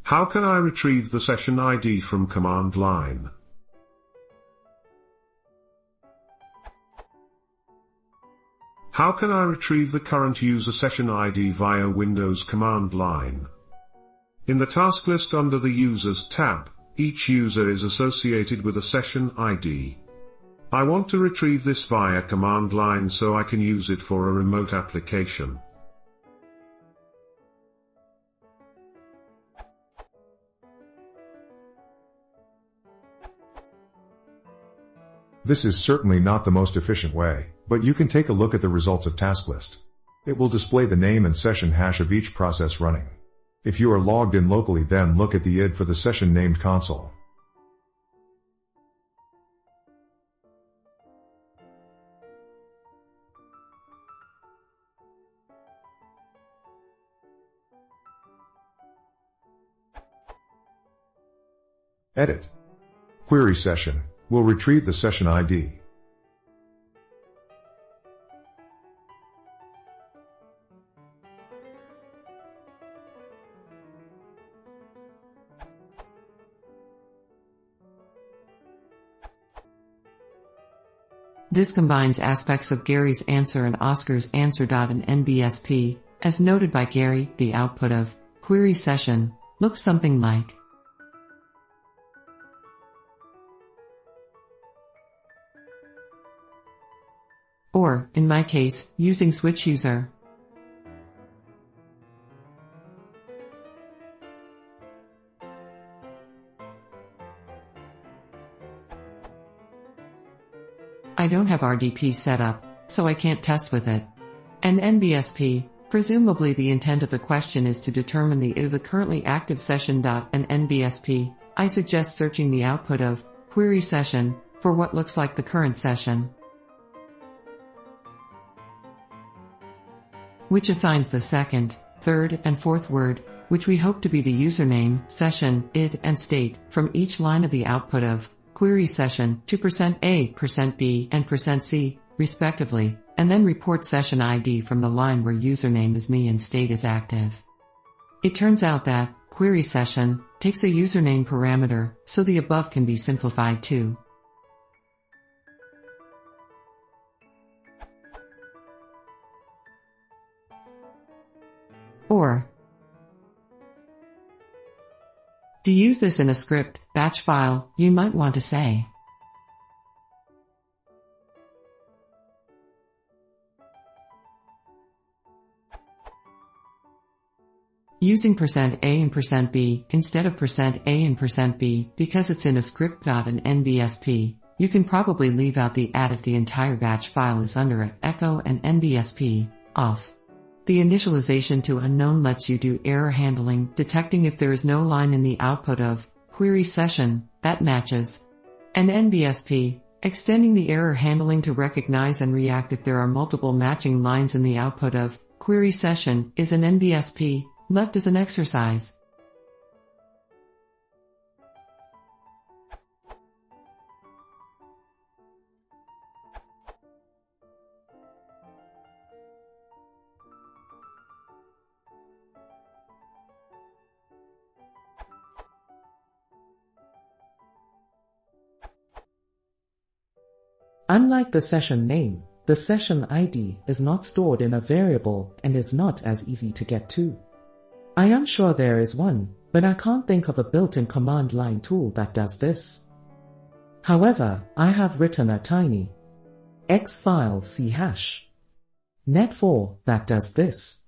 How can I retrieve the session ID from command line? How can I retrieve the current user session ID via Windows command line? In the task list under the Users tab, each user is associated with a session ID. I want to retrieve this via command line so I can use it for a remote application. This is certainly not the most efficient way, but you can take a look at the results of task list. It will display the name and session hash of each process running. If you are logged in locally, then look at the ID for the session named console. Edit. Query session will retrieve the session ID. This combines aspects of Gary's answer and Oscar's answer. In NBSP, as noted by Gary, the output of query session looks something like. Or, in my case, using switch user. I don't have RDP set up, so I can't test with it. And NBSP, presumably the intent of the question is to determine the ID of the currently active session. And NBSP, I suggest searching the output of query session for what looks like the current session, which assigns the second, third, and fourth word, which we hope to be the username, session, ID, and state, from each line of the output of query session to %A, %B, and %C, respectively, and then report session ID from the line where username is me and state is active. It turns out that query session takes a username parameter, so the above can be simplified too. Or, to use this in a script, batch file, you might want to say, using %A and %B instead of %A and %B because it's in a script. In NBSP, you can probably leave out the add if the entire batch file is under it, echo and NBSP, off. The initialization to unknown lets you do error handling, detecting if there is no line in the output of query session that matches. And NBSP, extending the error handling to recognize and react if there are multiple matching lines in the output of query session, is an NBSP, left as an exercise. Unlike the session name, the session ID is not stored in a variable and is not as easy to get to. I am sure there is one, but I can't think of a built-in command line tool that does this. However, I have written a tiny X file ch net4 that does this.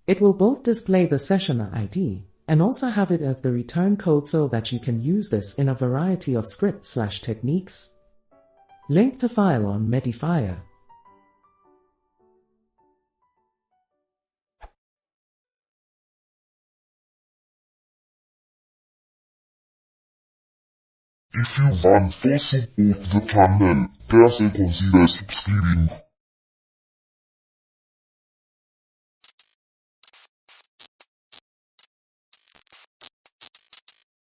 It will both display the session ID and also have it as the return code so that you can use this in a variety of scripts/techniques. Link to file on Medifier. If you want full support the channel, please consider subscribing.